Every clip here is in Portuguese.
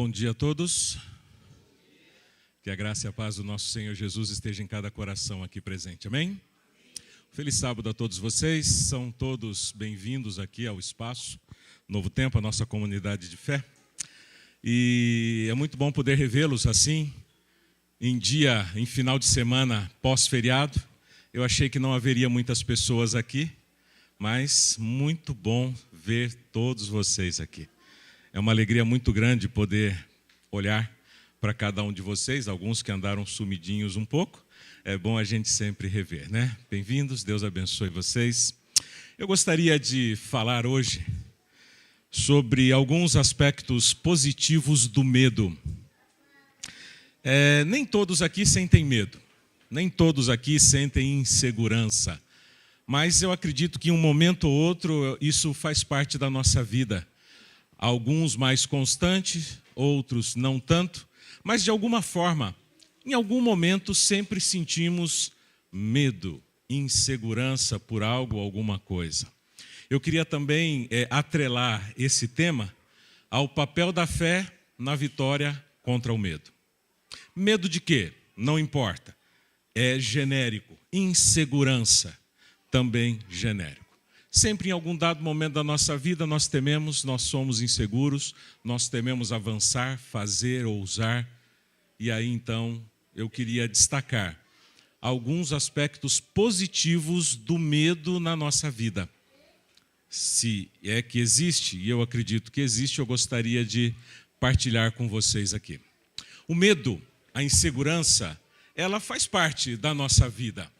Bom dia a todos. Que a graça e a paz do nosso Senhor Jesus esteja em cada coração aqui presente. Amém? Feliz sábado a todos vocês. São todos bem-vindos aqui ao Espaço Novo Tempo, a nossa comunidade de fé. E é muito bom poder revê-los assim, em final de semana pós-feriado. Eu achei que não haveria muitas pessoas aqui, mas muito bom ver todos vocês aqui. É uma alegria muito grande poder olhar para cada um de vocês, alguns que andaram sumidinhos um pouco. É bom a gente sempre rever, né? Bem-vindos, Deus abençoe vocês. Eu gostaria de falar hoje sobre alguns aspectos positivos do medo. Nem todos aqui sentem medo, nem todos aqui sentem insegurança, mas eu acredito que em um momento ou outro isso faz parte da nossa vida. Alguns mais constantes, outros não tanto, mas de alguma forma, em algum momento sempre sentimos medo, insegurança por algo, alguma coisa. Eu queria também atrelar esse tema ao papel da fé na vitória contra o medo. Medo de quê? Não importa. É genérico. Insegurança, também genérico. Sempre em algum dado momento da nossa vida nós tememos, nós somos inseguros, nós tememos avançar, fazer, ousar. E aí então eu queria destacar alguns aspectos positivos do medo na nossa vida. Se é que existe, e eu acredito que existe, eu gostaria de partilhar com vocês aqui. O medo, a insegurança, ela faz parte da nossa vida.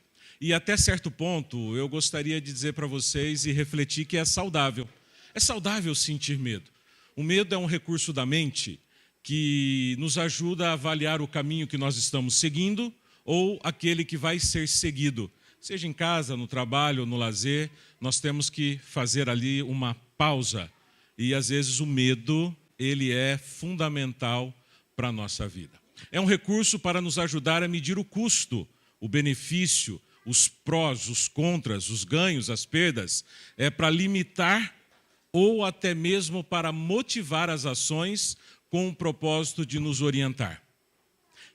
E até certo ponto, eu gostaria de dizer para vocês e refletir que é saudável. É saudável sentir medo. O medo é um recurso da mente que nos ajuda a avaliar o caminho que nós estamos seguindo ou aquele que vai ser seguido. Seja em casa, no trabalho, no lazer, nós temos que fazer ali uma pausa. E às vezes o medo, ele é fundamental para a nossa vida. É um recurso para nos ajudar a medir o custo, o benefício, os prós, os contras, os ganhos, as perdas, é para limitar ou até mesmo para motivar as ações com o propósito de nos orientar.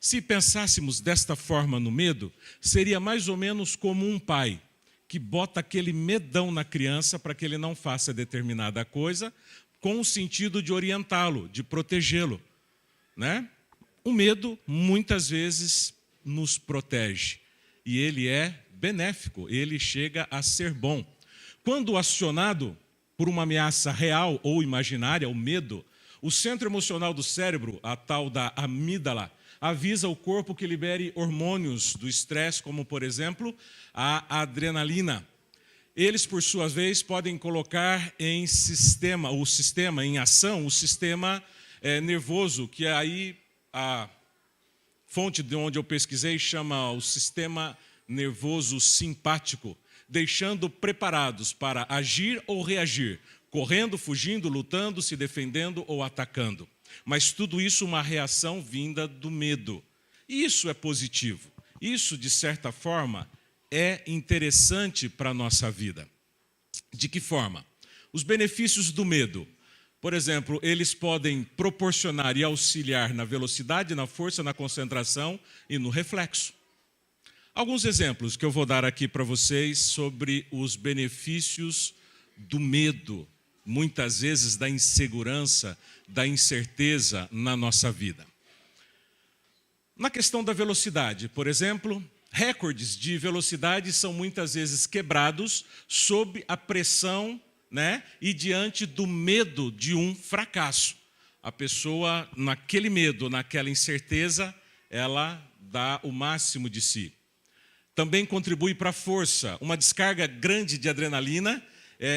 Se pensássemos desta forma no medo, seria mais ou menos como um pai que bota aquele medão na criança para que ele não faça determinada coisa, com o sentido de orientá-lo, de protegê-lo, né? O medo muitas vezes nos protege. E ele é benéfico, ele chega a ser bom. Quando acionado por uma ameaça real ou imaginária, o medo, o centro emocional do cérebro, a tal da amígdala, avisa o corpo que libere hormônios do estresse, como, por exemplo, a adrenalina. Eles, por sua vez, podem colocar em em ação o sistema nervoso, que aí a fonte de onde eu pesquisei chama o sistema nervoso simpático, deixando preparados para agir ou reagir, correndo, fugindo, lutando, se defendendo ou atacando. Mas tudo isso uma reação vinda do medo. E isso é positivo. Isso, de certa forma, é interessante para a nossa vida. De que forma? Os benefícios do medo. Por exemplo, eles podem proporcionar e auxiliar na velocidade, na força, na concentração e no reflexo. Alguns exemplos que eu vou dar aqui para vocês sobre os benefícios do medo, muitas vezes da insegurança, da incerteza na nossa vida. Na questão da velocidade, por exemplo, recordes de velocidade são muitas vezes quebrados sob a pressão, né, e diante do medo de um fracasso. A pessoa, naquele medo, naquela incerteza, ela dá o máximo de si. Também contribui para a força. Uma descarga grande de adrenalina,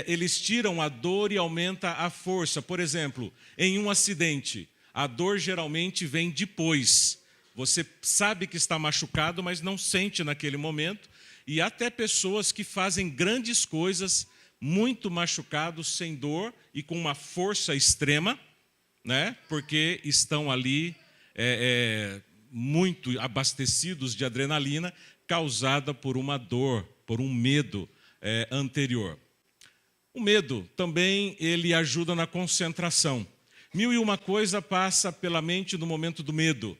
eles tiram a dor e aumenta a força. Por exemplo, em um acidente, a dor geralmente vem depois. Você sabe que está machucado, mas não sente naquele momento. E até pessoas que fazem grandes coisas, muito machucados, sem dor e com uma força extrema, né? Porque estão ali muito abastecidos de adrenalina, causada por uma dor, por um medo anterior. O medo também ele ajuda na concentração. Mil e uma coisa passa pela mente no momento do medo.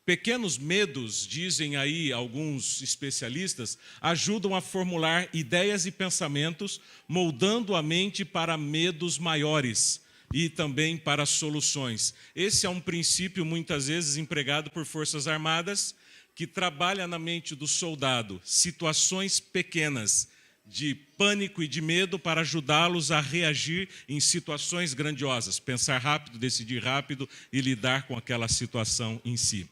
Pequenos medos, dizem aí alguns especialistas, ajudam a formular ideias e pensamentos, moldando a mente para medos maiores e também para soluções. Esse é um princípio muitas vezes empregado por forças armadas, que trabalha na mente do soldado situações pequenas de pânico e de medo para ajudá-los a reagir em situações grandiosas, pensar rápido, decidir rápido e lidar com aquela situação em si.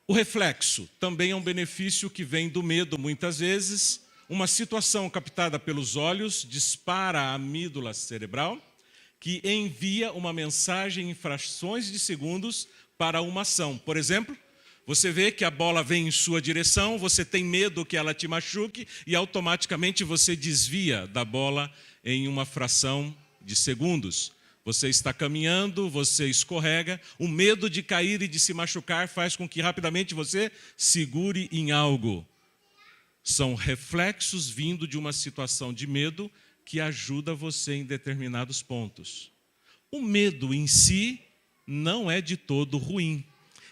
O reflexo também é um benefício que vem do medo, muitas vezes. Uma situação captada pelos olhos dispara a amígdala cerebral, que envia uma mensagem em frações de segundos para uma ação. Por exemplo, você vê que a bola vem em sua direção, você tem medo que ela te machuque e automaticamente você desvia da bola em uma fração de segundos. Você está caminhando, você escorrega, o medo de cair e de se machucar faz com que rapidamente você segure em algo. São reflexos vindo de uma situação de medo que ajuda você em determinados pontos. O medo em si não é de todo ruim.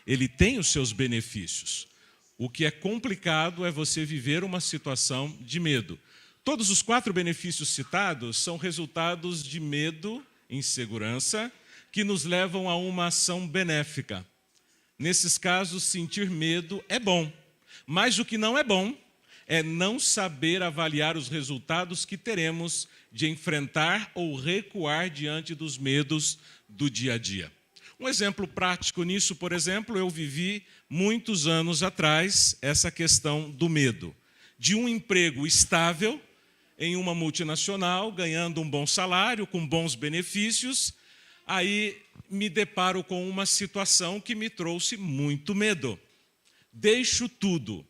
Ele tem os seus benefícios. O que é complicado é você viver uma situação de medo. Todos os 4 benefícios citados são resultados de medo, insegurança, que nos levam a uma ação benéfica. Nesses casos, sentir medo é bom, mas o que não é bom é não saber avaliar os resultados que teremos de enfrentar ou recuar diante dos medos do dia a dia. Um exemplo prático nisso, por exemplo, eu vivi muitos anos atrás essa questão do medo. De um emprego estável em uma multinacional, ganhando um bom salário, com bons benefícios, aí me deparo com uma situação que me trouxe muito medo. Deixo tudo.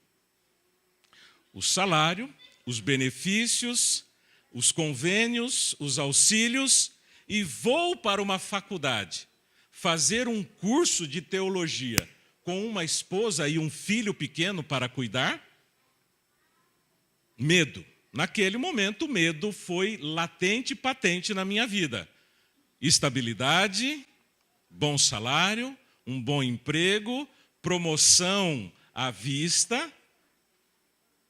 O salário, os benefícios, os convênios, os auxílios, e vou para uma faculdade fazer um curso de teologia com uma esposa e um filho pequeno para cuidar? Medo. Naquele momento, o medo foi latente e patente na minha vida. Estabilidade, bom salário, um bom emprego, promoção à vista.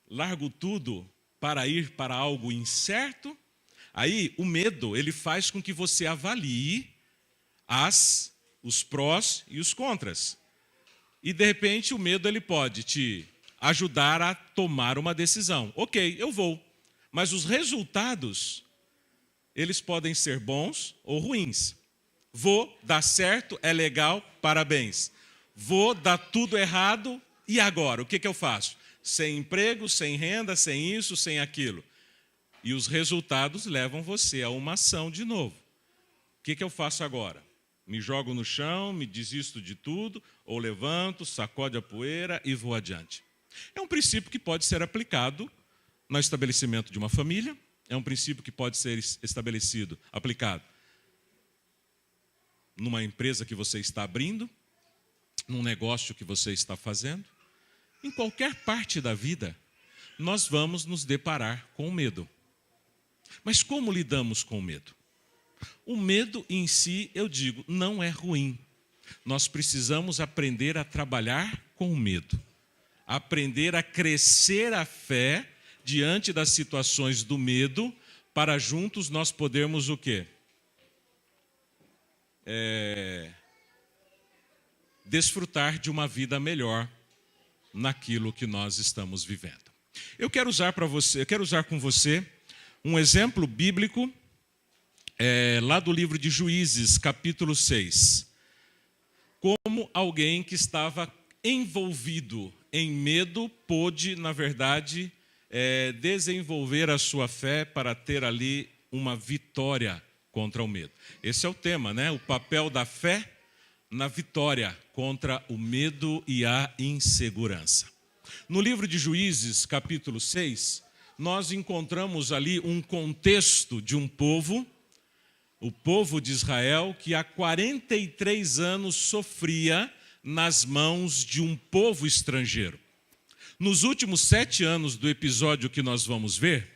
Largo tudo para ir para algo incerto. Aí, o medo, ele faz com que você avalie os prós e os contras. E, de repente, o medo ele pode te ajudar a tomar uma decisão. Ok, eu vou. Mas os resultados, eles podem ser bons ou ruins. Vou, dá certo, é legal, parabéns. Vou, dá tudo errado, e agora? O que eu faço? Sem emprego, sem renda, sem isso, sem aquilo. E os resultados levam você a uma ação de novo. O que eu faço agora? Me jogo no chão, me desisto de tudo, ou levanto, sacode a poeira e vou adiante. É um princípio que pode ser aplicado no estabelecimento de uma família, é um princípio que pode ser estabelecido, aplicado numa empresa que você está abrindo, num negócio que você está fazendo. Em qualquer parte da vida, nós vamos nos deparar com o medo. Mas como lidamos com o medo? O medo em si, eu digo, não é ruim. Nós precisamos aprender a trabalhar com o medo. Aprender a crescer a fé diante das situações do medo, para juntos nós podermos o quê? Desfrutar de uma vida melhor naquilo que nós estamos vivendo. Eu quero usar com você um exemplo bíblico lá do livro de Juízes, capítulo 6. Como alguém que estava envolvido em medo pôde, na verdade, desenvolver a sua fé para ter ali uma vitória contra o medo. Esse é o tema, né? O papel da fé na vitória contra o medo e a insegurança. No livro de Juízes, capítulo 6, nós encontramos ali um contexto de um povo, o povo de Israel, que há 43 anos sofria nas mãos de um povo estrangeiro. Nos últimos 7 anos do episódio que nós vamos ver,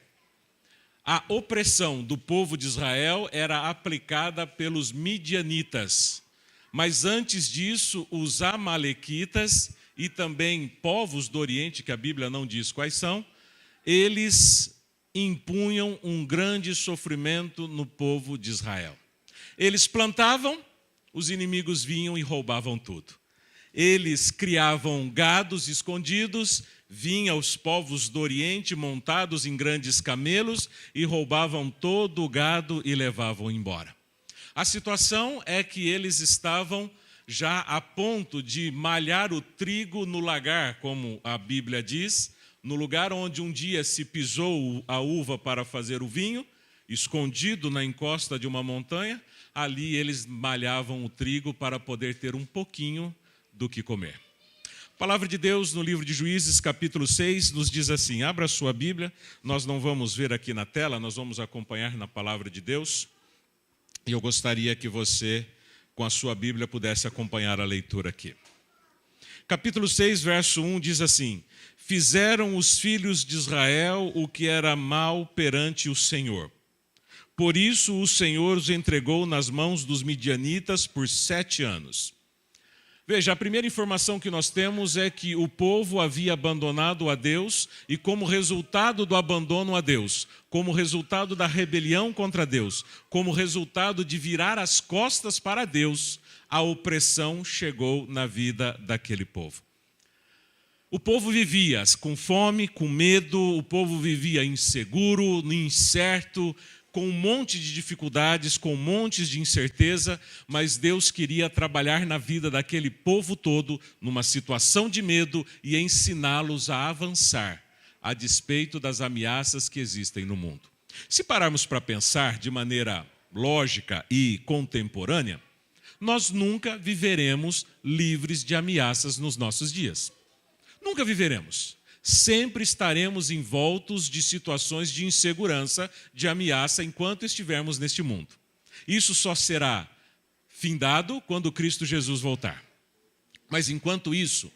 A opressão do povo de Israel era aplicada pelos midianitas. Mas antes disso, os amalequitas e também povos do Oriente, que a Bíblia não diz quais são, eles impunham um grande sofrimento no povo de Israel. Eles plantavam, os inimigos vinham e roubavam tudo. Eles criavam gados escondidos, vinham os povos do Oriente montados em grandes camelos e roubavam todo o gado e levavam embora. A situação é que eles estavam já a ponto de malhar o trigo no lagar, como a Bíblia diz, no lugar onde um dia se pisou a uva para fazer o vinho, escondido na encosta de uma montanha, ali eles malhavam o trigo para poder ter um pouquinho do que comer. A palavra de Deus no livro de Juízes, capítulo 6, nos diz assim, abra a sua Bíblia, nós não vamos ver aqui na tela, nós vamos acompanhar na palavra de Deus, e eu gostaria que você, com a sua Bíblia, pudesse acompanhar a leitura aqui. Capítulo 6, verso 1 diz assim, fizeram os filhos de Israel o que era mal perante o Senhor. Por isso o Senhor os entregou nas mãos dos midianitas por 7 anos. Veja, a primeira informação que nós temos é que o povo havia abandonado a Deus e como resultado do abandono a Deus, como resultado da rebelião contra Deus, como resultado de virar as costas para Deus, a opressão chegou na vida daquele povo. O povo vivia com fome, com medo, o povo vivia inseguro, incerto, com um monte de dificuldades, com montes de incerteza, mas Deus queria trabalhar na vida daquele povo todo, numa situação de medo, e ensiná-los a avançar, a despeito das ameaças que existem no mundo. Se pararmos para pensar de maneira lógica e contemporânea, nós nunca viveremos livres de ameaças nos nossos dias. Nunca viveremos. Sempre estaremos envoltos de situações de insegurança, de ameaça, enquanto estivermos neste mundo. Isso só será findado quando Cristo Jesus voltar. Mas enquanto isso,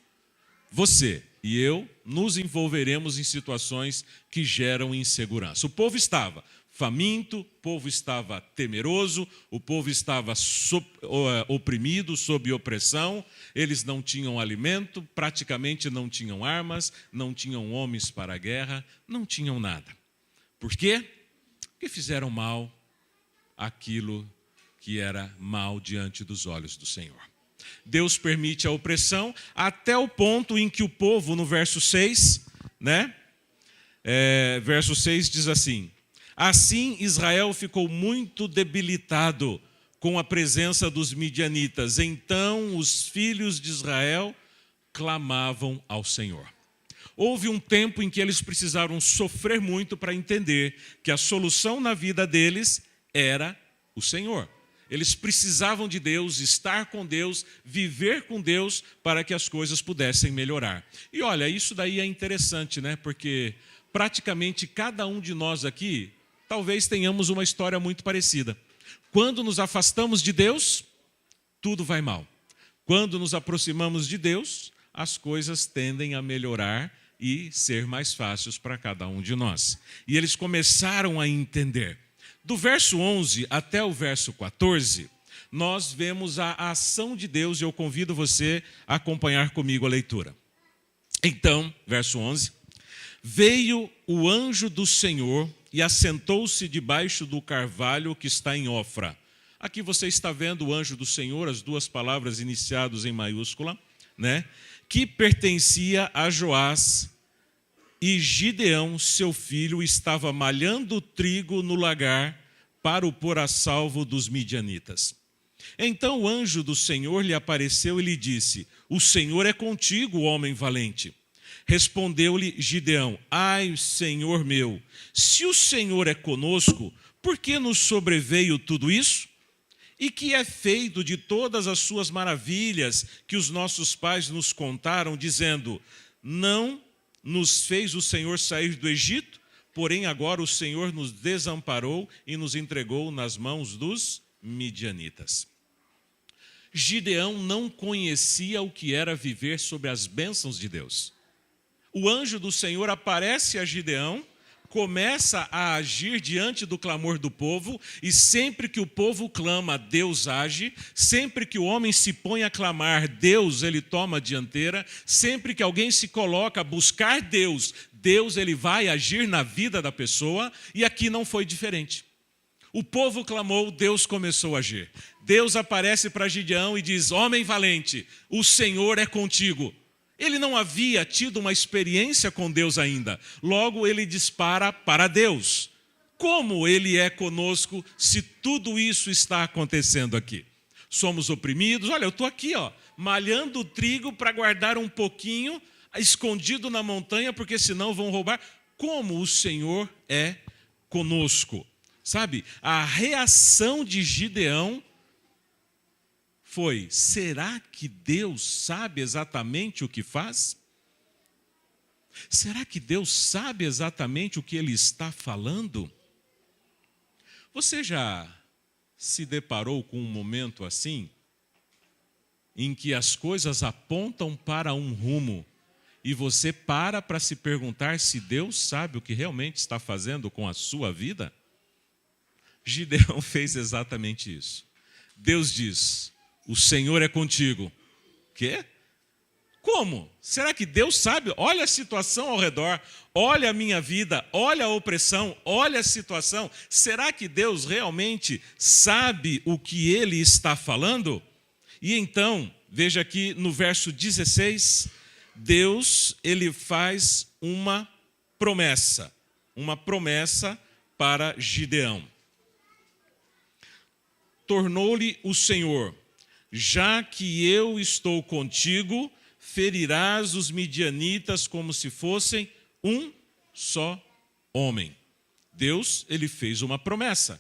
você e eu nos envolveremos em situações que geram insegurança. O povo estava faminto, o povo estava temeroso, o povo estava oprimido, sob opressão, eles não tinham alimento, praticamente não tinham armas, não tinham homens para a guerra, não tinham nada. Por quê? Porque fizeram mal aquilo que era mal diante dos olhos do Senhor. Deus permite a opressão até o ponto em que o povo, no verso 6, verso 6 diz assim, assim Israel ficou muito debilitado com a presença dos midianitas. Então os filhos de Israel clamavam ao Senhor. Houve um tempo em que eles precisaram sofrer muito para entender que a solução na vida deles era o Senhor. Eles precisavam de Deus, estar com Deus, viver com Deus para que as coisas pudessem melhorar. E olha, isso daí é interessante, né? Porque praticamente cada um de nós aqui, talvez tenhamos uma história muito parecida. Quando nos afastamos de Deus, tudo vai mal. Quando nos aproximamos de Deus, as coisas tendem a melhorar e ser mais fáceis para cada um de nós. E eles começaram a entender. Do verso 11 até o verso 14, nós vemos a ação de Deus e eu convido você a acompanhar comigo a leitura. Então, verso 11, veio o anjo do Senhor e assentou-se debaixo do carvalho que está em Ofra. Aqui você está vendo o anjo do Senhor, as duas palavras iniciadas em maiúscula, que pertencia a Joás, e Gideão, seu filho, estava malhando trigo no lagar para o pôr a salvo dos midianitas. Então o anjo do Senhor lhe apareceu e lhe disse, o Senhor é contigo, homem valente. Respondeu-lhe Gideão, ai, Senhor meu, se o Senhor é conosco, por que nos sobreveio tudo isso? E que é feito de todas as suas maravilhas que os nossos pais nos contaram, dizendo, não nos fez o Senhor sair do Egito, porém agora o Senhor nos desamparou e nos entregou nas mãos dos midianitas. Gideão não conhecia o que era viver sob as bênçãos de Deus. O anjo do Senhor aparece a Gideão começa a agir diante do clamor do povo, e sempre que o povo clama, Deus age. Sempre que o homem se põe a clamar, Deus ele toma a dianteira. Sempre que alguém se coloca a buscar Deus, Deus ele vai agir na vida da pessoa, e aqui não foi diferente. O povo clamou, Deus começou a agir. Deus aparece para Gideão e diz: homem valente, o Senhor é contigo. Ele não havia tido uma experiência com Deus ainda. Logo, ele dispara para Deus. Como ele é conosco se tudo isso está acontecendo aqui? Somos oprimidos. Olha, eu estou aqui, malhando o trigo para guardar um pouquinho, escondido na montanha, porque senão vão roubar. Como o Senhor é conosco. Sabe, a reação de Gideão foi: será que Deus sabe exatamente o que faz? Será que Deus sabe exatamente o que Ele está falando? Você já se deparou com um momento assim, em que as coisas apontam para um rumo, e você para se perguntar se Deus sabe o que realmente está fazendo com a sua vida? Gideão fez exatamente isso. Deus diz: o Senhor é contigo. Quê? Como? Será que Deus sabe? Olha a situação ao redor, olha a minha vida, olha a opressão, olha a situação. Será que Deus realmente sabe o que Ele está falando? E então, veja aqui no verso 16, Deus, Ele faz uma promessa para Gideão. Tornou-lhe o Senhor: já que eu estou contigo, ferirás os midianitas como se fossem um só homem. Deus, ele fez uma promessa.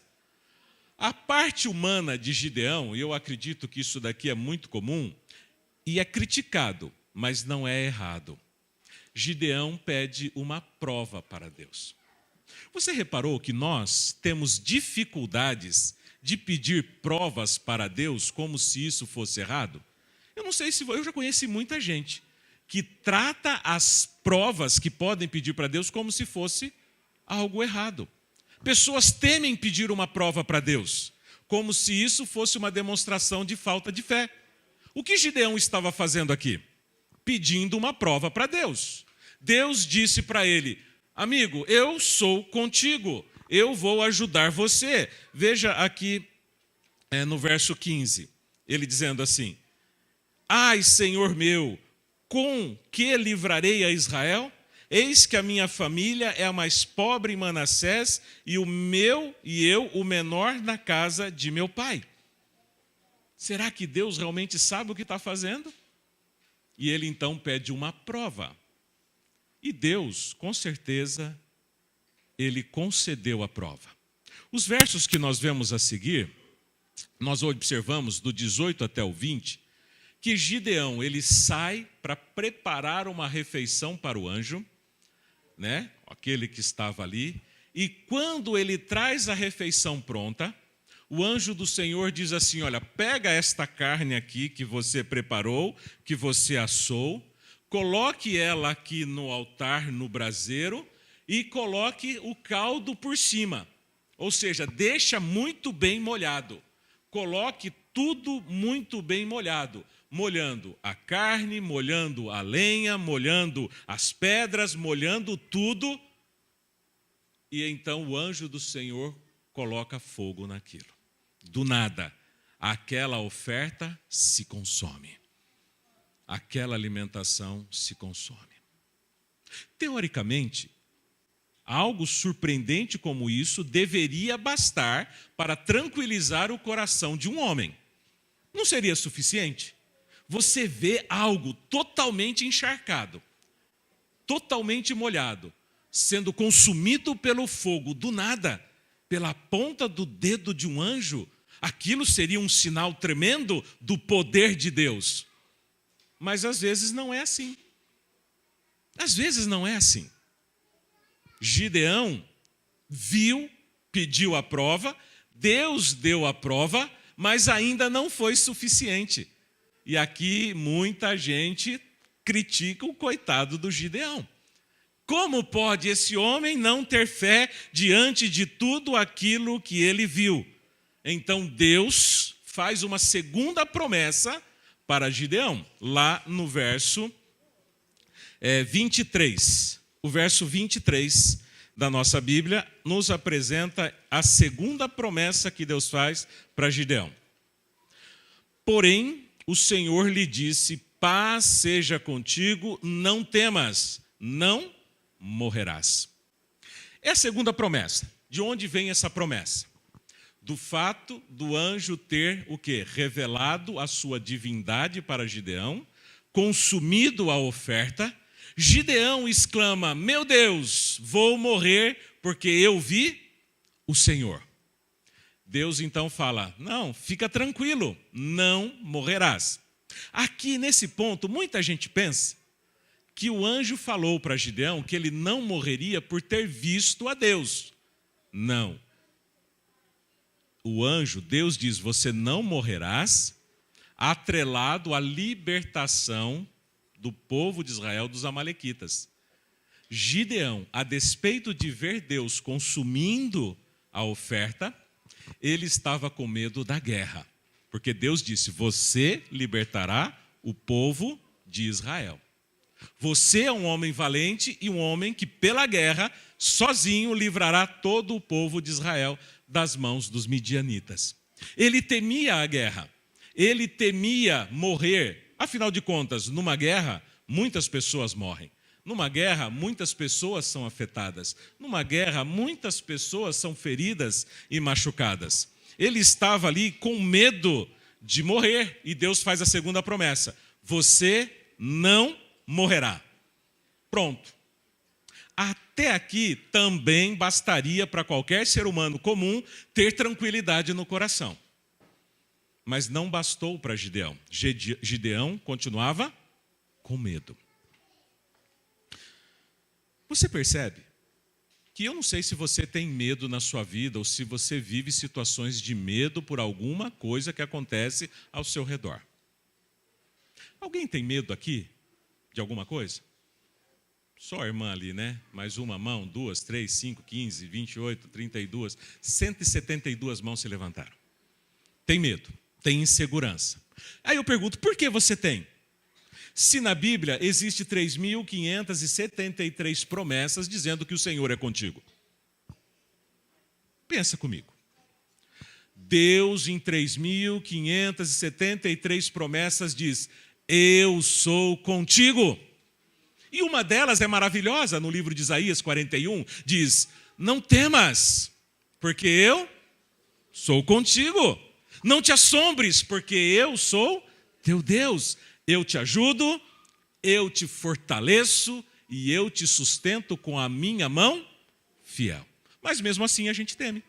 A parte humana de Gideão, e eu acredito que isso daqui é muito comum, e é criticado, mas não é errado. Gideão pede uma prova para Deus. Você reparou que nós temos dificuldades de pedir provas para Deus como se isso fosse errado? Eu não sei se eu já conheci muita gente que trata as provas que podem pedir para Deus como se fosse algo errado. Pessoas temem pedir uma prova para Deus, como se isso fosse uma demonstração de falta de fé. O que Gideão estava fazendo aqui? Pedindo uma prova para Deus. Deus disse para ele: amigo, eu sou contigo. Eu vou ajudar você. Veja aqui no verso 15, ele dizendo assim: ai, Senhor meu, com que livrarei a Israel? Eis que a minha família é a mais pobre em Manassés, e eu, o menor na casa de meu pai. Será que Deus realmente sabe o que está fazendo? E ele então pede uma prova. E Deus, com certeza, ele concedeu a prova. Os versos que nós vemos a seguir, nós observamos do 18 até o 20, que Gideão ele sai para preparar uma refeição para o anjo, né? Aquele que estava ali, e quando ele traz a refeição pronta, o anjo do Senhor diz assim: olha, pega esta carne aqui que você preparou, que você assou, coloque ela aqui no altar, no braseiro, e coloque o caldo por cima. Ou seja, deixa muito bem molhado. Coloque tudo muito bem molhado. Molhando a carne, molhando a lenha, molhando as pedras, molhando tudo. E então o anjo do Senhor coloca fogo naquilo. Do nada, aquela oferta se consome. Aquela alimentação se consome. Teoricamente, algo surpreendente como isso deveria bastar para tranquilizar o coração de um homem. Não seria suficiente? Você vê algo totalmente encharcado, totalmente molhado, sendo consumido pelo fogo, do nada, pela ponta do dedo de um anjo. Aquilo seria um sinal tremendo do poder de Deus. Mas às vezes não é assim. Às vezes não é assim. Gideão viu, pediu a prova, Deus deu a prova, mas ainda não foi suficiente. E aqui muita gente critica o coitado do Gideão. Como pode esse homem não ter fé diante de tudo aquilo que ele viu? Então Deus faz uma segunda promessa para Gideão, lá no verso 23. O verso 23 da nossa Bíblia nos apresenta a segunda promessa que Deus faz para Gideão. Porém, o Senhor lhe disse: paz seja contigo, não temas, não morrerás. É a segunda promessa. De onde vem essa promessa? Do fato do anjo ter o quê? Revelado a sua divindade para Gideão, consumido a oferta. Gideão exclama: meu Deus, vou morrer porque eu vi o Senhor. Deus então fala: não, fica tranquilo, não morrerás. Aqui nesse ponto, muita gente pensa que o anjo falou para Gideão que ele não morreria por ter visto a Deus. Não. O anjo, Deus diz: você não morrerás, atrelado à libertação do povo de Israel dos amalequitas. Gideão, a despeito de ver Deus consumindo a oferta, ele estava com medo da guerra. Porque Deus disse: você libertará o povo de Israel. Você é um homem valente e um homem que, pela guerra, sozinho livrará todo o povo de Israel das mãos dos midianitas. Ele temia a guerra, ele temia morrer. Afinal de contas, numa guerra, muitas pessoas morrem. Numa guerra, muitas pessoas são afetadas. Numa guerra, muitas pessoas são feridas e machucadas. Ele estava ali com medo de morrer e Deus faz a segunda promessa: você não morrerá. Pronto. Até aqui também bastaria para qualquer ser humano comum ter tranquilidade no coração. Mas não bastou para Gideão. Gideão continuava com medo. Você percebe que eu não sei se você tem medo na sua vida ou se você vive situações de medo por alguma coisa que acontece ao seu redor. Alguém tem medo aqui de alguma coisa? Só a irmã ali, né? Mais uma mão, 2, 3, 5, 15, 28, 32, 172 mãos se levantaram. Tem medo, tem insegurança. Aí eu pergunto: por que você tem? Se na Bíblia existe 3.573 promessas dizendo que o Senhor é contigo. Pensa comigo. Deus, em 3.573 promessas, diz: eu sou contigo. E uma delas é maravilhosa, no livro de Isaías 41, diz: não temas, porque eu sou contigo. Não te assombres, porque eu sou teu Deus. Eu te ajudo, eu te fortaleço e eu te sustento com a minha mão fiel. Mas mesmo assim a gente teme.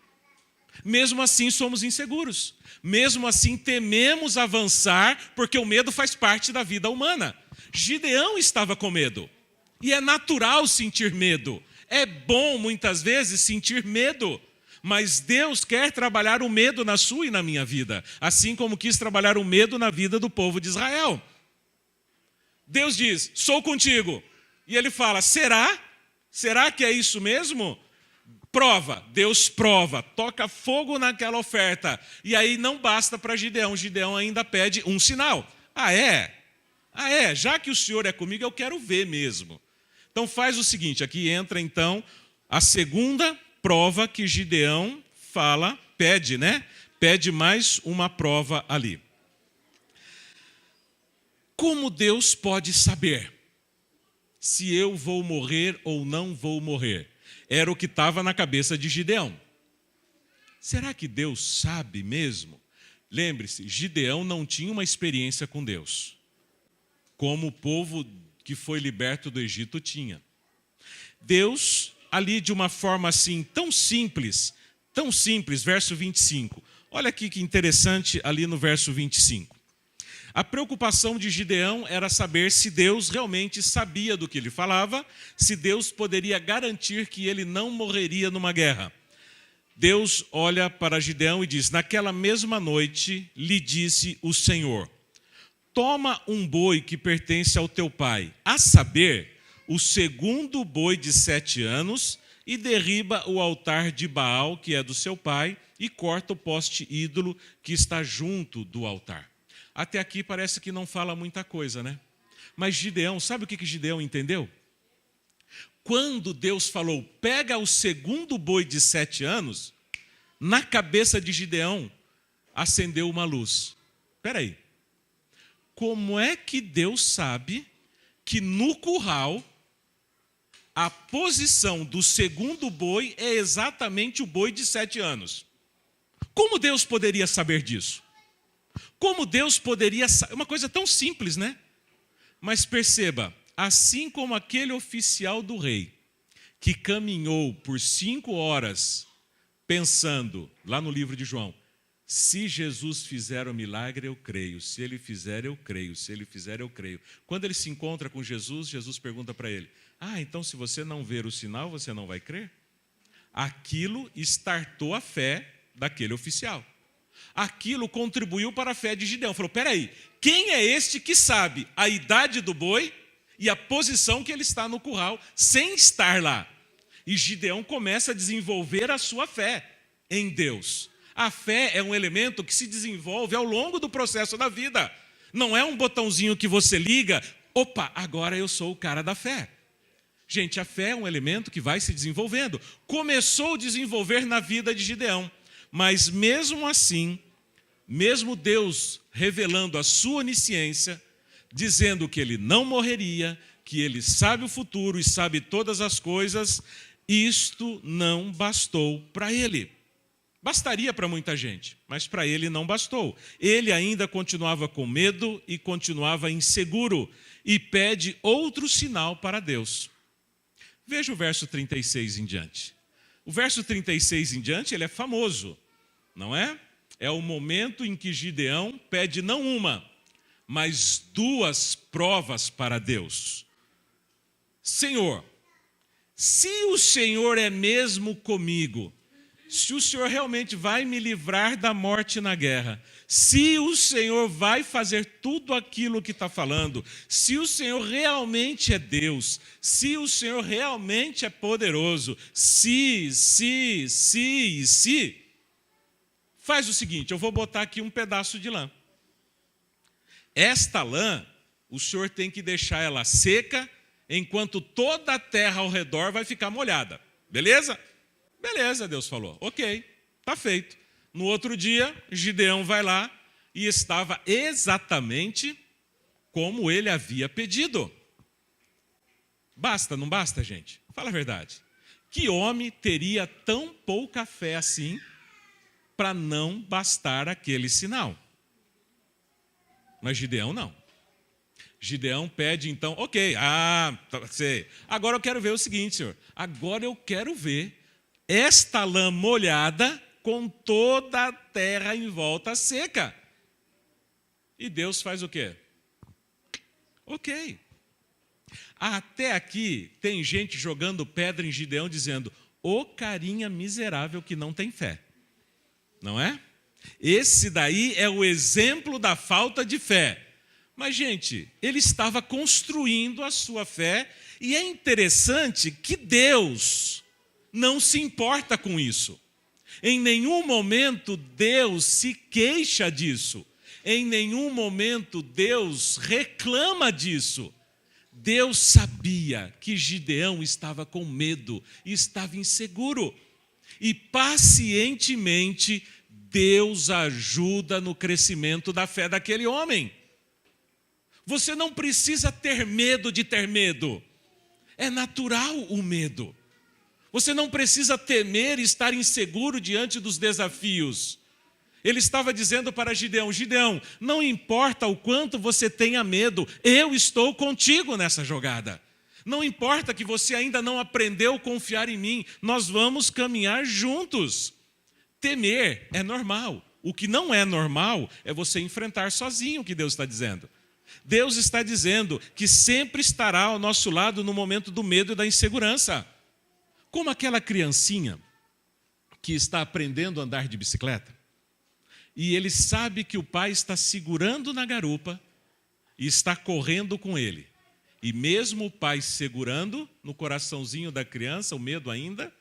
Mesmo assim somos inseguros. Mesmo assim tememos avançar, porque o medo faz parte da vida humana. Gideão estava com medo. E é natural sentir medo. É bom muitas vezes sentir medo. Mas Deus quer trabalhar o medo na sua e na minha vida. Assim como quis trabalhar o medo na vida do povo de Israel. Deus diz: sou contigo. E ele fala: será? Será que é isso mesmo? Prova. Deus prova. Toca fogo naquela oferta. E aí não basta para Gideão. Gideão ainda pede um sinal. Ah, é? Já que o Senhor é comigo, eu quero ver mesmo. Então faz o seguinte, aqui entra então a segunda prova que Gideão pede, né? Pede mais uma prova ali. Como Deus pode saber se eu vou morrer ou não vou morrer? Era o que estava na cabeça de Gideão. Será que Deus sabe mesmo? Lembre-se, Gideão não tinha uma experiência com Deus, como o povo que foi liberto do Egito tinha. Deus, ali de uma forma assim, tão simples, verso 25. Olha aqui que interessante ali no verso 25. A preocupação de Gideão era saber se Deus realmente sabia do que ele falava, se Deus poderia garantir que ele não morreria numa guerra. Deus olha para Gideão e diz: naquela mesma noite lhe disse o Senhor: toma um boi que pertence ao teu pai, a saber, o segundo boi de 7 anos e derriba o altar de Baal, que é do seu pai, e corta o poste ídolo que está junto do altar. Até aqui parece que não fala muita coisa, né? Mas Gideão, sabe o que Gideão entendeu? Quando Deus falou, pega o segundo boi de 7 anos, na cabeça de Gideão acendeu uma luz. Espera aí. Como é que Deus sabe que no curral a posição do segundo boi é exatamente o boi de 7 anos? Como Deus poderia saber disso? Como Deus poderia saber? É uma coisa tão simples, né? Mas perceba, assim como aquele oficial do rei, que caminhou por 5 horas pensando, lá no livro de João, se Jesus fizer o milagre, eu creio. Se ele fizer, eu creio. Se ele fizer, eu creio. Quando ele se encontra com Jesus, Jesus pergunta para ele, então se você não ver o sinal, você não vai crer? Aquilo startou a fé daquele oficial. Aquilo contribuiu para a fé de Gideão. Falou, peraí, quem é este que sabe a idade do boi e a posição que ele está no curral, sem estar lá? E Gideão começa a desenvolver a sua fé em Deus. A fé é um elemento que se desenvolve ao longo do processo da vida. Não é um botãozinho que você liga, opa, agora eu sou o cara da fé. Gente, a fé é um elemento que vai se desenvolvendo. Começou a desenvolver na vida de Gideão. Mas mesmo assim, mesmo Deus revelando a sua onisciência, dizendo que ele não morreria, que ele sabe o futuro e sabe todas as coisas, isto não bastou para ele. Bastaria para muita gente, mas para ele não bastou. Ele ainda continuava com medo e continuava inseguro e pede outro sinal para Deus. Veja o verso 36 em diante. O verso 36 em diante, ele é famoso, não é? É o momento em que Gideão pede não uma, mas 2 provas para Deus. Senhor, se o Senhor é mesmo comigo, se o Senhor realmente vai me livrar da morte na guerra, se o Senhor vai fazer tudo aquilo que está falando, se o Senhor realmente é Deus, se o Senhor realmente é poderoso, se, faz o seguinte, eu vou botar aqui um pedaço de lã. Esta lã, o Senhor tem que deixar ela seca, enquanto toda a terra ao redor vai ficar molhada. Beleza? Beleza, Deus falou. Ok, está feito. No outro dia, Gideão vai lá e estava exatamente como ele havia pedido. Basta, não basta, gente? Fala a verdade. Que homem teria tão pouca fé assim para não bastar aquele sinal? Mas Gideão não. Gideão pede então, ok, sei. Agora eu quero ver o seguinte, Senhor. Agora eu quero ver esta lã molhada com toda a terra em volta seca. E Deus faz o quê? Ok. Até aqui tem gente jogando pedra em Gideão dizendo, ô carinha miserável que não tem fé. Não é? Esse daí é o exemplo da falta de fé. Mas, gente, ele estava construindo a sua fé e é interessante que Deus não se importa com isso. Em nenhum momento Deus se queixa disso. Em nenhum momento Deus reclama disso. Deus sabia que Gideão estava com medo e estava inseguro. E pacientemente Deus ajuda no crescimento da fé daquele homem. Você não precisa ter medo de ter medo. É natural o medo. Você não precisa temer e estar inseguro diante dos desafios. Ele estava dizendo para Gideão, Gideão, não importa o quanto você tenha medo, eu estou contigo nessa jogada. Não importa que você ainda não aprendeu a confiar em mim, nós vamos caminhar juntos. Temer é normal. O que não é normal é você enfrentar sozinho o que Deus está dizendo. Deus está dizendo que sempre estará ao nosso lado no momento do medo e da insegurança. Como aquela criancinha que está aprendendo a andar de bicicleta e ele sabe que o pai está segurando na garupa e está correndo com ele. E mesmo o pai segurando, no coraçãozinho da criança, o medo ainda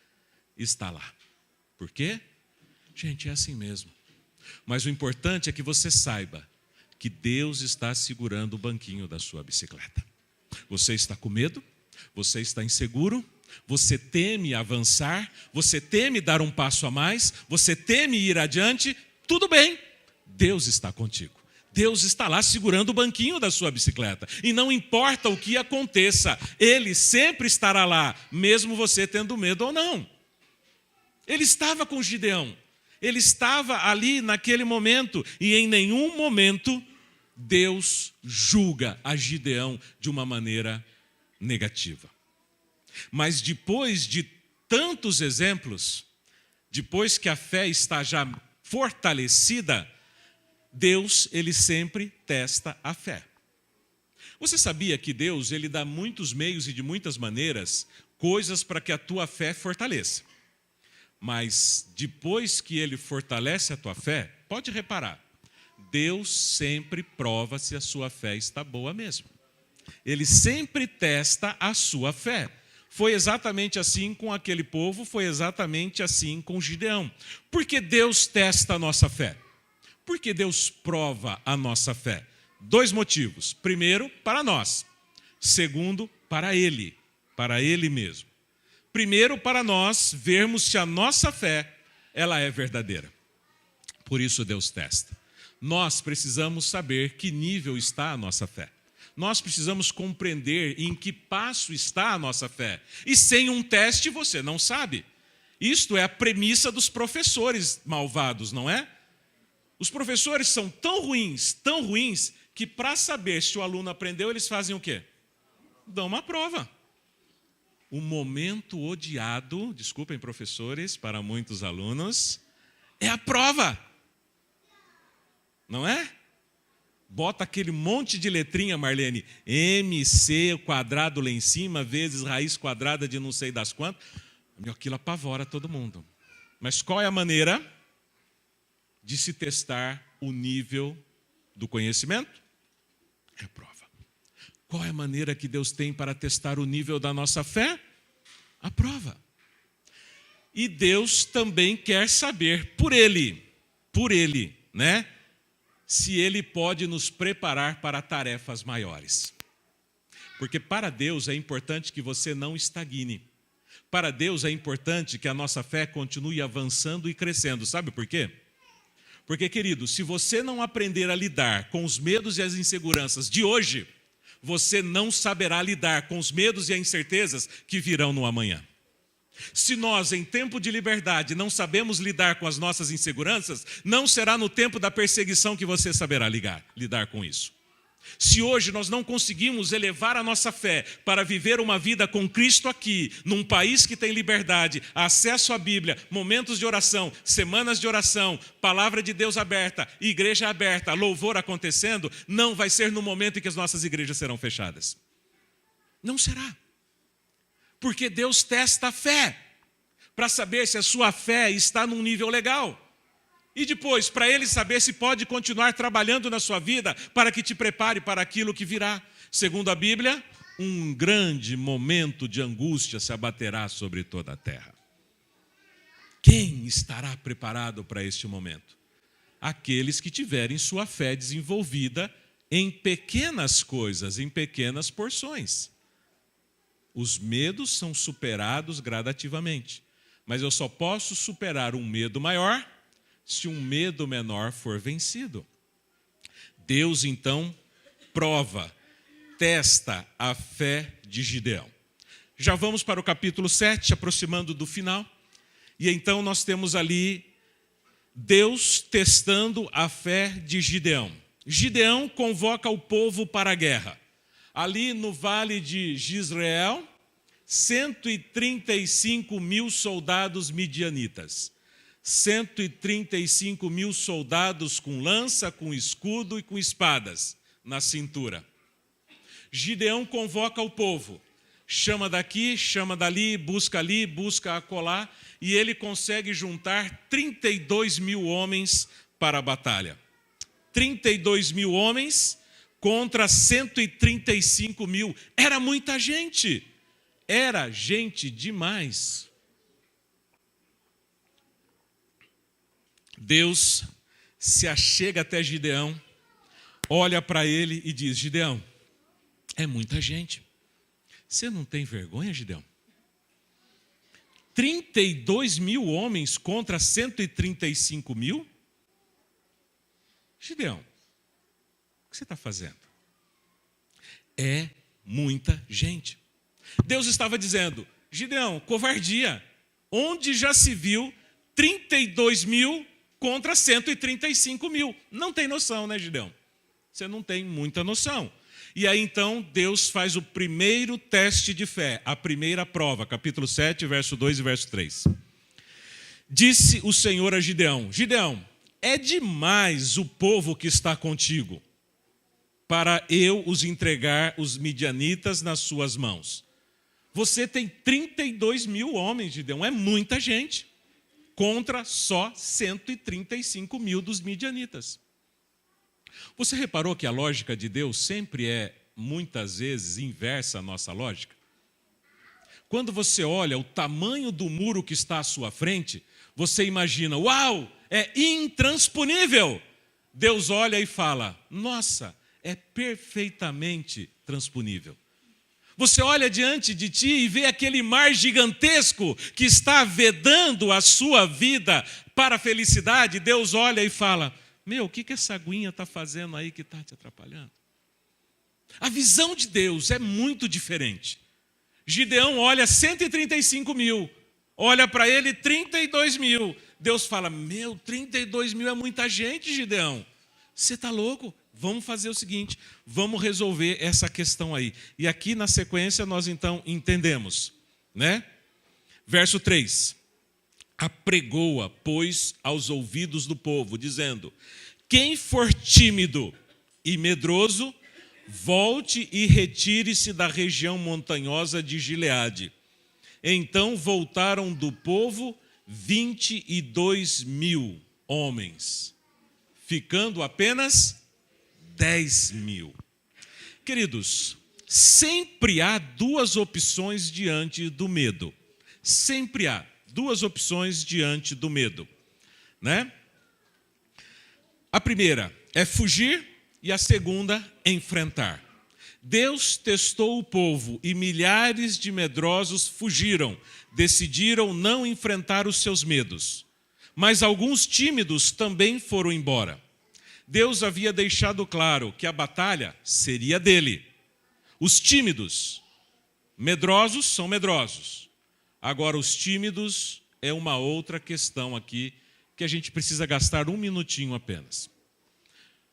está lá. Por quê? Gente, é assim mesmo. Mas o importante é que você saiba que Deus está segurando o banquinho da sua bicicleta. Você está com medo? Você está inseguro? Você teme avançar? Você teme dar um passo a mais? Você teme ir adiante? Tudo bem, Deus está contigo. Deus está lá segurando o banquinho da sua bicicleta. E não importa o que aconteça, Ele sempre estará lá, mesmo você tendo medo ou não. Ele estava com Gideão. Ele estava ali naquele momento. E em nenhum momento Deus julga a Gideão de uma maneira negativa. Mas depois de tantos exemplos, depois que a fé está já fortalecida, Deus, ele sempre testa a fé. Você sabia que Deus, ele dá muitos meios e de muitas maneiras, coisas para que a tua fé fortaleça. Mas depois que ele fortalece a tua fé, pode reparar, Deus sempre prova se a sua fé está boa mesmo. Ele sempre testa a sua fé. Foi exatamente assim com aquele povo, foi exatamente assim com Gideão. Por que Deus testa a nossa fé? Por que Deus prova a nossa fé? 2 motivos. Primeiro, para nós. Segundo, para Ele mesmo. Primeiro, para nós vermos se a nossa fé, ela é verdadeira. Por isso Deus testa. Nós precisamos saber que nível está a nossa fé. Nós precisamos compreender em que passo está a nossa fé. E sem um teste você não sabe. Isto é a premissa dos professores malvados, não é? Os professores são tão ruins, que para saber se o aluno aprendeu, eles fazem o quê? Dão uma prova. O momento odiado, desculpem professores, para muitos alunos, é a prova. Não é? Bota aquele monte de letrinha, Marlene, MC, quadrado lá em cima, vezes raiz quadrada de não sei das quantas. Aquilo apavora todo mundo. Mas qual é a maneira de se testar o nível do conhecimento? É a prova. Qual é a maneira que Deus tem para testar o nível da nossa fé? A prova. E Deus também quer saber por Ele, né? Se Ele pode nos preparar para tarefas maiores. Porque para Deus é importante que você não estagne. Para Deus é importante que a nossa fé continue avançando e crescendo. Sabe por quê? Porque, querido, se você não aprender a lidar com os medos e as inseguranças de hoje, você não saberá lidar com os medos e as incertezas que virão no amanhã. Se nós, em tempo de liberdade, não sabemos lidar com as nossas inseguranças, não será no tempo da perseguição que você saberá lidar com isso. Se hoje nós não conseguimos elevar a nossa fé para viver uma vida com Cristo aqui, num país que tem liberdade, acesso à Bíblia, momentos de oração, semanas de oração, palavra de Deus aberta, igreja aberta, louvor acontecendo, não vai ser no momento em que as nossas igrejas serão fechadas. Não será. Porque Deus testa a fé, para saber se a sua fé está num nível legal. E depois, para Ele saber se pode continuar trabalhando na sua vida, para que te prepare para aquilo que virá. Segundo a Bíblia, um grande momento de angústia se abaterá sobre toda a terra. Quem estará preparado para este momento? Aqueles que tiverem sua fé desenvolvida em pequenas coisas, em pequenas porções. Os medos são superados gradativamente, mas eu só posso superar um medo maior se um medo menor for vencido. Deus, então, prova, testa a fé de Gideão. Já vamos para o capítulo 7, aproximando do final, e então nós temos ali Deus testando a fé de Gideão. Gideão convoca o povo para a guerra. Ali no vale de Jezreel, 135 mil soldados midianitas. 135 mil soldados com lança, com escudo e com espadas na cintura. Gideão convoca o povo. Chama daqui, chama dali, busca acolá, e ele consegue juntar 32 mil homens para a batalha. 32 mil homens contra 135 mil. Era muita gente. Era gente demais. Deus se achega até Gideão, olha para ele e diz: Gideão, é muita gente. Você não tem vergonha, Gideão? 32 mil homens contra 135 mil? Gideão, o que você está fazendo? É muita gente. Deus estava dizendo: Gideão, covardia. Onde já se viu 32 mil contra 135 mil? Não tem noção, né, Gideão? Você não tem muita noção. E aí então Deus faz o primeiro teste de fé, a primeira prova, capítulo 7, verso 2 e verso 3. Disse o Senhor a Gideão: Gideão, é demais o povo que está contigo, para eu os entregar os midianitas nas suas mãos. Você tem 32 mil homens, Gideão, é muita gente, contra só 135 mil dos midianitas. Você reparou que a lógica de Deus sempre é, muitas vezes, inversa à nossa lógica? Quando você olha o tamanho do muro que está à sua frente, você imagina: uau, é intransponível. Deus olha e fala: nossa, é perfeitamente transponível. Você olha diante de ti e vê aquele mar gigantesco que está vedando a sua vida para a felicidade. Deus olha e fala: meu, o que essa aguinha está fazendo aí que está te atrapalhando? A visão de Deus é muito diferente. Gideão olha 135 mil, olha para ele 32 mil. Deus fala: meu, 32 mil é muita gente, Gideão. Você está louco? Vamos fazer o seguinte, vamos resolver essa questão aí. E aqui na sequência nós então entendemos, né? Verso 3. Apregou-a, pois, aos ouvidos do povo, dizendo: quem for tímido e medroso, volte e retire-se da região montanhosa de Gileade. Então voltaram do povo 22 mil homens, ficando apenas 10 mil. Queridos, sempre há duas opções diante do medo. Sempre há duas opções diante do medo, né? A primeira é fugir e a segunda, enfrentar. Deus testou o povo e milhares de medrosos fugiram, decidiram não enfrentar os seus medos. Mas alguns tímidos também foram embora. Deus havia deixado claro que a batalha seria dele. Os tímidos, medrosos são medrosos. Agora, os tímidos é uma outra questão aqui, que a gente precisa gastar um minutinho apenas.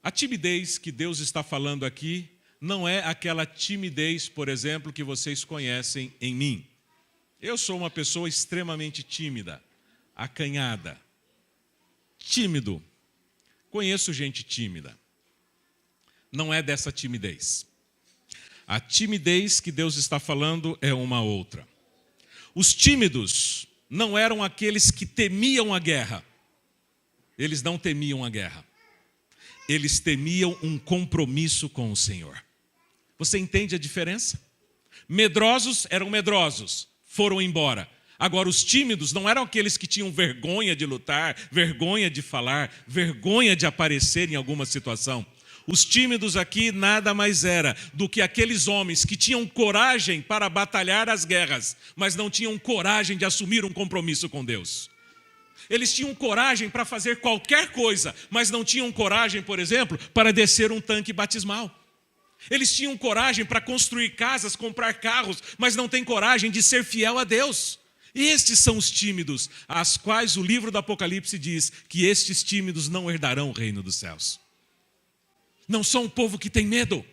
A timidez que Deus está falando aqui não é aquela timidez, por exemplo, que vocês conhecem em mim. Eu sou uma pessoa extremamente tímida, acanhada, tímido. Conheço gente tímida. Não é dessa timidez. A timidez que Deus está falando é uma outra. Os tímidos não eram aqueles que temiam a guerra. Eles não temiam a guerra. Eles temiam um compromisso com o Senhor. Você entende a diferença? Medrosos eram medrosos, foram embora. Agora, os tímidos não eram aqueles que tinham vergonha de lutar, vergonha de falar, vergonha de aparecer em alguma situação. Os tímidos aqui nada mais era do que aqueles homens que tinham coragem para batalhar as guerras, mas não tinham coragem de assumir um compromisso com Deus. Eles tinham coragem para fazer qualquer coisa, mas não tinham coragem, por exemplo, para descer um tanque batismal. Eles tinham coragem para construir casas, comprar carros, mas não têm coragem de ser fiel a Deus. Estes são os tímidos, às quais o livro do Apocalipse diz que estes tímidos não herdarão o reino dos céus. Não são um povo que tem medo.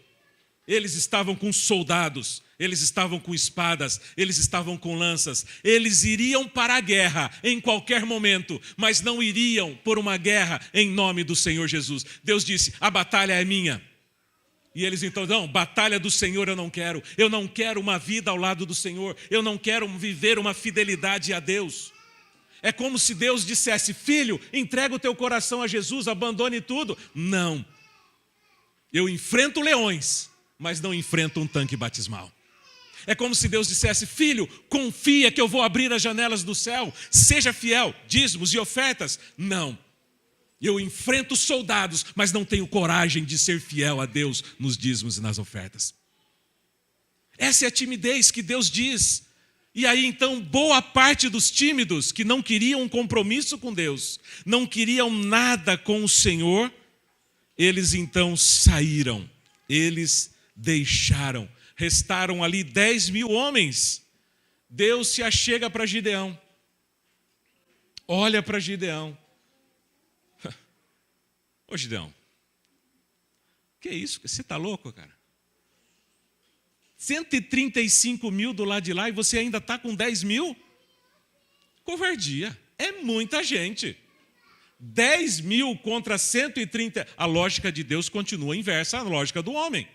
Eles estavam com soldados, eles estavam com espadas, eles estavam com lanças. Eles iriam para a guerra em qualquer momento, mas não iriam por uma guerra em nome do Senhor Jesus. Deus disse: a batalha é minha. E eles então, não, batalha do Senhor eu não quero uma vida ao lado do Senhor, eu não quero viver uma fidelidade a Deus. É como se Deus dissesse: filho, entrega o teu coração a Jesus, abandone tudo. Não. Eu enfrento leões, mas não enfrento um tanque batismal. É como se Deus dissesse: filho, confia que eu vou abrir as janelas do céu, seja fiel, dízimos e ofertas. Não, eu enfrento soldados, mas não tenho coragem de ser fiel a Deus nos dízimos e nas ofertas. Essa é a timidez que Deus diz. E aí então boa parte dos tímidos que não queriam um compromisso com Deus, não queriam nada com o Senhor, eles então saíram, eles deixaram. Restaram ali 10.000 homens. Deus se achega para Gideão. Olha para Gideão. Ô Gideão, que isso? Você está louco, cara? 135.000 do lado de lá e você ainda está com 10.000? Covardia. É muita gente. 10.000 contra 130. A lógica de Deus continua inversa à lógica do homem.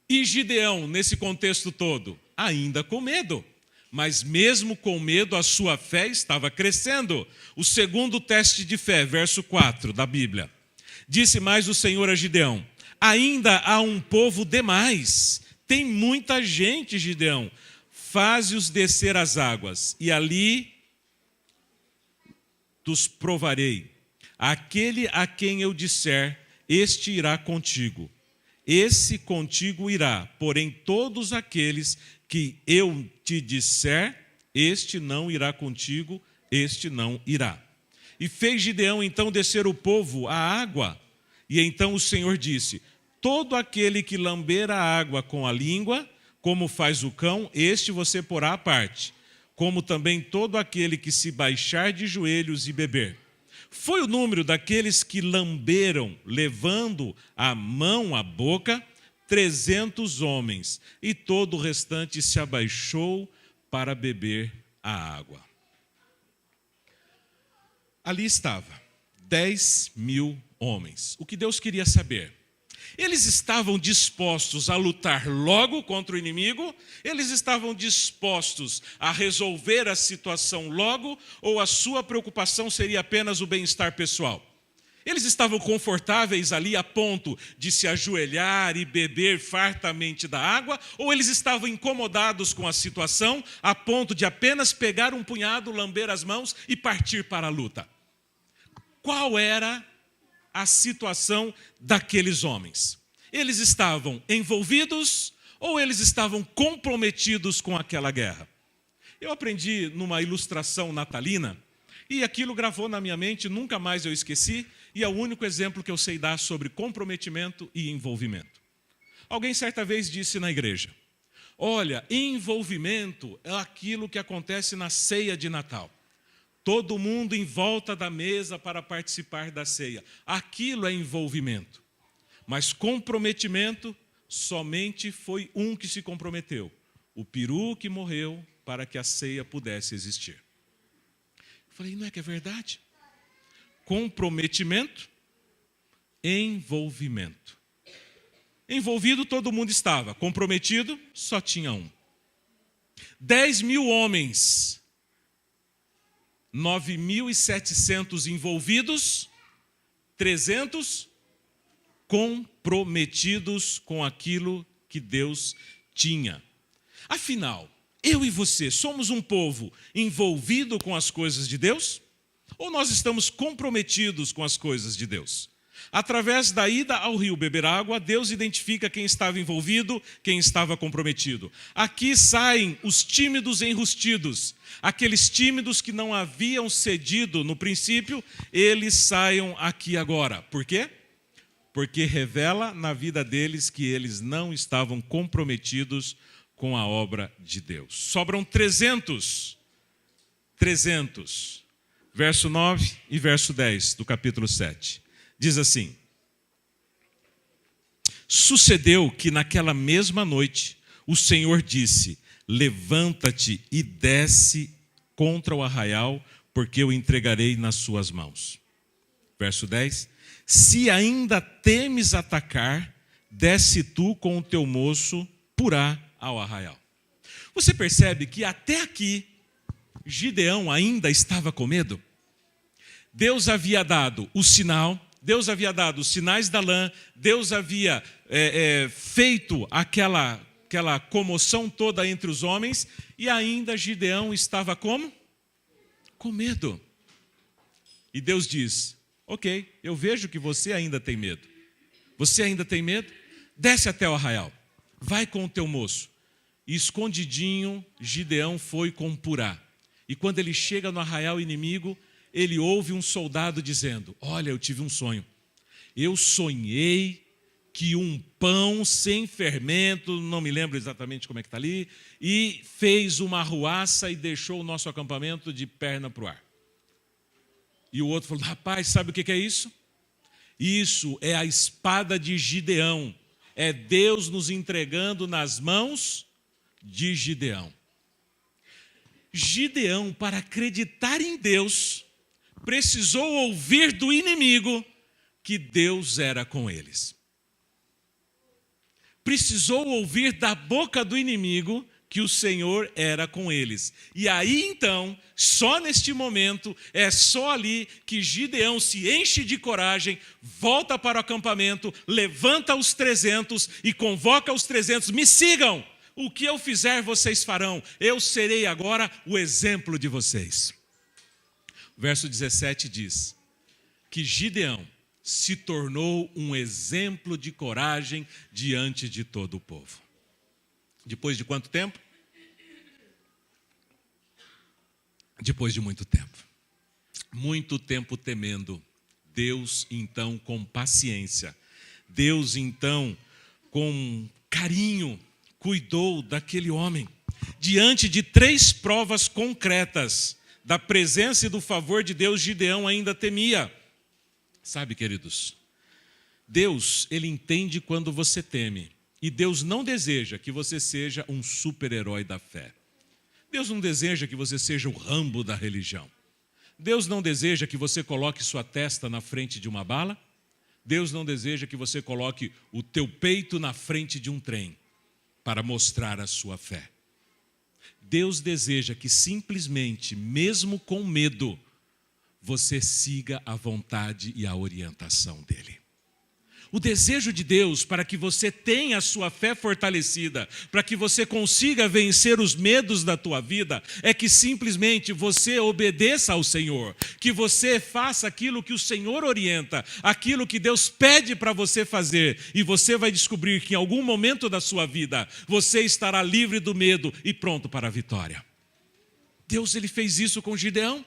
E Gideão, nesse contexto todo, ainda com medo. Mas mesmo com medo, a sua fé estava crescendo. O segundo teste de fé, verso 4 da Bíblia. Disse mais o Senhor a Gideão: ainda há um povo demais. Tem muita gente, Gideão. Faze-os descer as águas, e ali os provarei. Aquele a quem eu disser, este irá contigo. Esse contigo irá, porém todos aqueles que eu te disser, este não irá contigo, este não irá. E fez Gideão então descer o povo à água, e então o Senhor disse: todo aquele que lamber a água com a língua, como faz o cão, este você porá à parte, como também todo aquele que se baixar de joelhos e beber. Foi o número daqueles que lamberam, levando a mão à boca, 300 homens, e todo o restante se abaixou para beber a água. Ali estava 10.000 homens. O que Deus queria saber? Eles estavam dispostos a lutar logo contra o inimigo? Eles estavam dispostos a resolver a situação logo? Ou a sua preocupação seria apenas o bem-estar pessoal? Eles estavam confortáveis ali a ponto de se ajoelhar e beber fartamente da água? Ou eles estavam incomodados com a situação a ponto de apenas pegar um punhado, lamber as mãos e partir para a luta? Qual era a situação daqueles homens? Eles estavam envolvidos ou eles estavam comprometidos com aquela guerra? Eu aprendi numa ilustração natalina e aquilo gravou na minha mente, nunca mais eu esqueci, e é o único exemplo que eu sei dar sobre comprometimento e envolvimento. Alguém certa vez disse na igreja: olha, envolvimento é aquilo que acontece na ceia de Natal. Todo mundo em volta da mesa para participar da ceia. Aquilo é envolvimento. Mas comprometimento, somente foi um que se comprometeu. O peru que morreu para que a ceia pudesse existir. Eu falei, não é que é verdade? Comprometimento, envolvimento. Envolvido todo mundo estava. Comprometido, só tinha um. 10.000 homens. 9.700 envolvidos, 300 comprometidos com aquilo que Deus tinha. Afinal, eu e você somos um povo envolvido com as coisas de Deus? Ou nós estamos comprometidos com as coisas de Deus? Através da ida ao rio beber água, Deus identifica quem estava envolvido, quem estava comprometido. Aqui saem os tímidos enrustidos. Aqueles tímidos que não haviam cedido no princípio, eles saiam aqui agora. Por quê? Porque revela na vida deles que eles não estavam comprometidos com a obra de Deus. Sobram 300. Verso 9 e verso 10 do capítulo 7. Diz assim: sucedeu que naquela mesma noite o Senhor disse: levanta-te e desce contra o arraial, porque eu entregarei nas suas mãos. Verso 10: se ainda temes atacar, desce tu com o teu moço Purá ao arraial. Você percebe que até aqui Gideão ainda estava com medo? Deus havia dado o sinal, Deus havia dado os sinais da lã, Deus havia feito aquela comoção toda entre os homens, e ainda Gideão estava como? Com medo. E Deus diz, ok, eu vejo que você ainda tem medo. Você ainda tem medo? Desce até o arraial, vai com o teu moço. E escondidinho, Gideão foi com Purá. E quando ele chega no arraial inimigo, ele ouve um soldado dizendo, olha, eu tive um sonho. Eu sonhei que um pão sem fermento, não me lembro exatamente como é que está ali, e fez uma arruaça e deixou o nosso acampamento de perna para o ar. E o outro falou, rapaz, sabe o que é isso? Isso é a espada de Gideão. É Deus nos entregando nas mãos de Gideão. Gideão, para acreditar em Deus, precisou ouvir do inimigo que Deus era com eles. Precisou ouvir da boca do inimigo que o Senhor era com eles. E aí então, só neste momento, é só ali que Gideão se enche de coragem, volta para o acampamento, levanta os 300 e convoca os 300, me sigam, o que eu fizer vocês farão, eu serei agora o exemplo de vocês. O verso 17 diz que Gideão se tornou um exemplo de coragem diante de todo o povo. Depois de quanto tempo? Depois de muito tempo. Muito tempo temendo. Deus, então, com paciência. Deus, então, com carinho, cuidou daquele homem. Diante de 3 provas concretas da presença e do favor de Deus, Gideão ainda temia. Sabe, queridos, Deus, ele entende quando você teme. E Deus não deseja que você seja um super-herói da fé. Deus não deseja que você seja o Rambo da religião. Deus não deseja que você coloque sua testa na frente de uma bala. Deus não deseja que você coloque o teu peito na frente de um trem para mostrar a sua fé. Deus deseja que simplesmente, mesmo com medo, você siga a vontade e a orientação dele. O desejo de Deus para que você tenha a sua fé fortalecida, para que você consiga vencer os medos da tua vida, é que simplesmente você obedeça ao Senhor, que você faça aquilo que o Senhor orienta, aquilo que Deus pede para você fazer, e você vai descobrir que em algum momento da sua vida, você estará livre do medo e pronto para a vitória. Deus, ele fez isso com Gideão.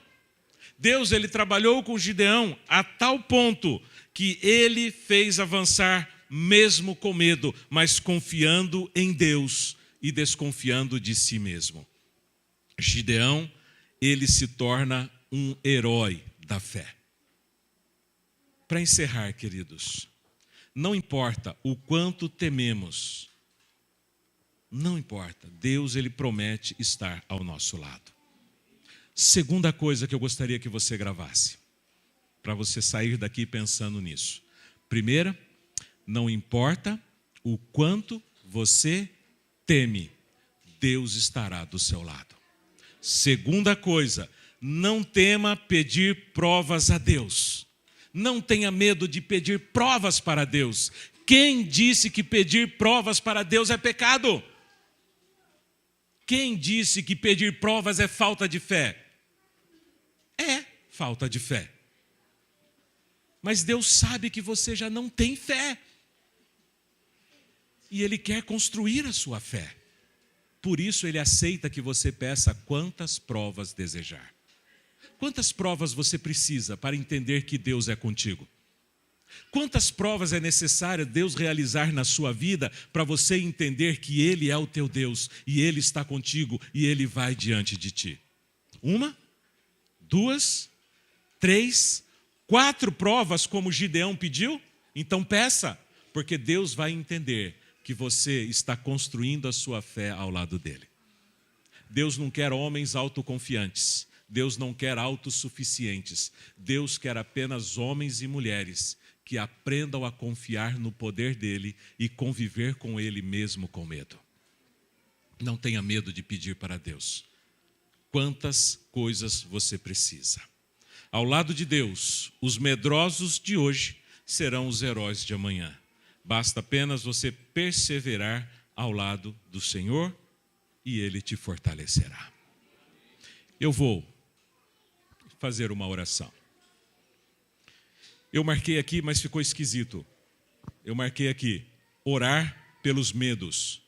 Deus, ele trabalhou com Gideão a tal ponto que ele fez avançar mesmo com medo, mas confiando em Deus e desconfiando de si mesmo. Gideão, ele se torna um herói da fé. Para encerrar, queridos, não importa o quanto tememos, não importa, Deus, ele promete estar ao nosso lado. Segunda coisa que eu gostaria que você gravasse, para você sair daqui pensando nisso. Primeira, não importa o quanto você teme, Deus estará do seu lado. Segunda coisa, não tema pedir provas a Deus. Não tenha medo de pedir provas para Deus. Quem disse que pedir provas para Deus é pecado? Quem disse que pedir provas é falta de fé? É falta de fé. Mas Deus sabe que você já não tem fé. E Ele quer construir a sua fé. Por isso Ele aceita que você peça quantas provas desejar. Quantas provas você precisa para entender que Deus é contigo? Quantas provas é necessário Deus realizar na sua vida para você entender que Ele é o teu Deus e Ele está contigo e Ele vai diante de ti? 1, 2, 3, 4 provas como Gideão pediu? Então peça, porque Deus vai entender que você está construindo a sua fé ao lado dele. Deus não quer homens autoconfiantes. Deus não quer autossuficientes. Deus quer apenas homens e mulheres que aprendam a confiar no poder dele e conviver com ele mesmo com medo. Não tenha medo de pedir para Deus. Quantas coisas você precisa? Ao lado de Deus, os medrosos de hoje serão os heróis de amanhã. Basta apenas você perseverar ao lado do Senhor e Ele te fortalecerá. Eu vou fazer uma oração. Eu marquei aqui, mas ficou esquisito. Eu marquei aqui, orar pelos medos.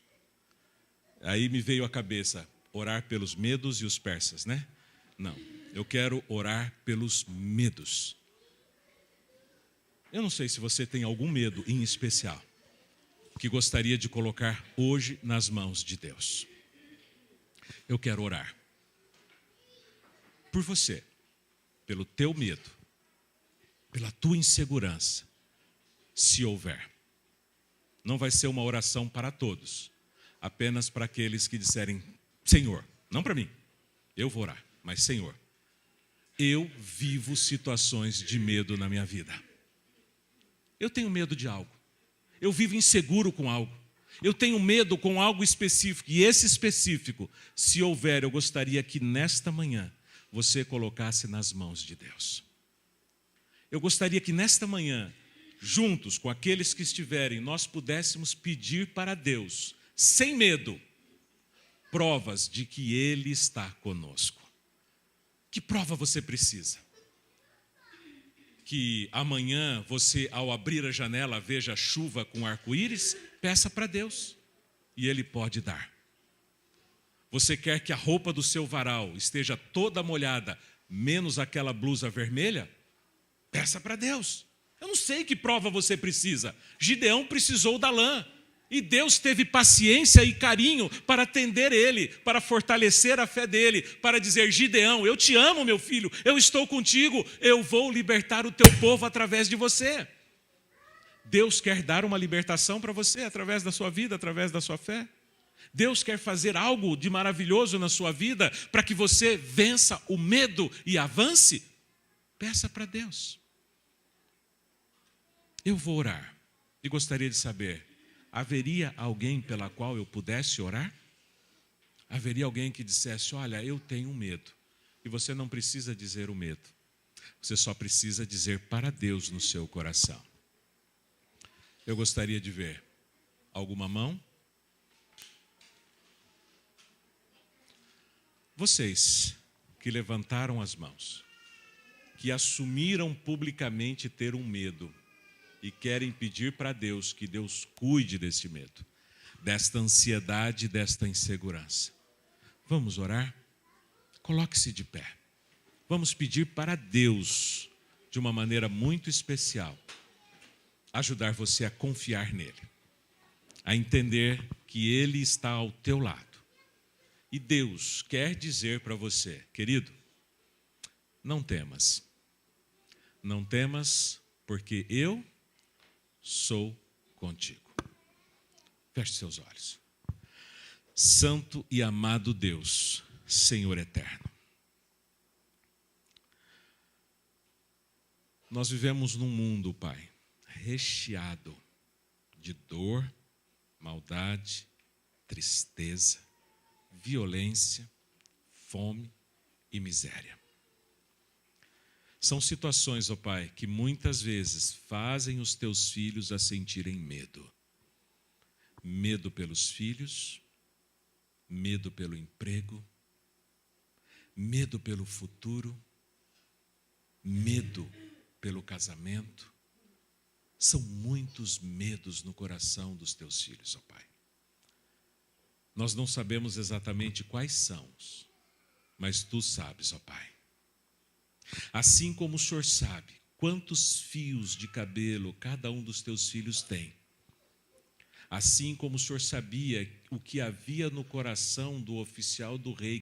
Aí me veio à cabeça, orar pelos medos e os persas, né? Não, eu quero orar pelos medos. Eu não sei se você tem algum medo em especial que gostaria de colocar hoje nas mãos de Deus. Eu quero orar por você, pelo teu medo, pela tua insegurança, se houver. Não vai ser uma oração para todos, apenas para aqueles que disserem, Senhor, não para mim, eu vou orar, mas Senhor, eu vivo situações de medo na minha vida. Eu tenho medo de algo, eu vivo inseguro com algo, eu tenho medo com algo específico, e esse específico, se houver, eu gostaria que nesta manhã você colocasse nas mãos de Deus. Eu gostaria que nesta manhã, juntos com aqueles que estiverem, nós pudéssemos pedir para Deus, sem medo, provas de que Ele está conosco. Que prova você precisa? Que amanhã você, ao abrir a janela, veja a chuva com arco-íris? Peça para Deus e Ele pode dar. Você quer que a roupa do seu varal esteja toda molhada, menos aquela blusa vermelha? Peça para Deus. Eu não sei que prova você precisa. Gideão precisou da lã. E Deus teve paciência e carinho para atender ele, para fortalecer a fé dele, para dizer, Gideão, eu te amo, meu filho, eu estou contigo, eu vou libertar o teu povo através de você. Deus quer dar uma libertação para você através da sua vida, através da sua fé. Deus quer fazer algo de maravilhoso na sua vida para que você vença o medo e avance. Peça para Deus. Eu vou orar e gostaria de saber, haveria alguém pela qual eu pudesse orar? Haveria alguém que dissesse, olha, eu tenho medo. E você não precisa dizer o medo. Você só precisa dizer para Deus no seu coração. Eu gostaria de ver alguma mão. Vocês que levantaram as mãos, que assumiram publicamente ter um medo e querem pedir para Deus que Deus cuide desse medo, desta ansiedade, desta insegurança. Vamos orar? Coloque-se de pé. Vamos pedir para Deus, de uma maneira muito especial, ajudar você a confiar nele, a entender que Ele está ao teu lado. E Deus quer dizer para você, querido, não temas. Não temas, porque eu sou contigo. Feche seus olhos. Santo e amado Deus, Senhor eterno. Nós vivemos num mundo, Pai, recheado de dor, maldade, tristeza, violência, fome e miséria. São situações, ó Pai, que muitas vezes fazem os teus filhos a sentirem medo. Medo pelos filhos, medo pelo emprego, medo pelo futuro, medo pelo casamento. São muitos medos no coração dos teus filhos, ó Pai. Nós não sabemos exatamente quais são, mas Tu sabes, ó Pai. Assim como o Senhor sabe quantos fios de cabelo cada um dos teus filhos tem, assim como o Senhor sabia o que havia no coração do oficial do rei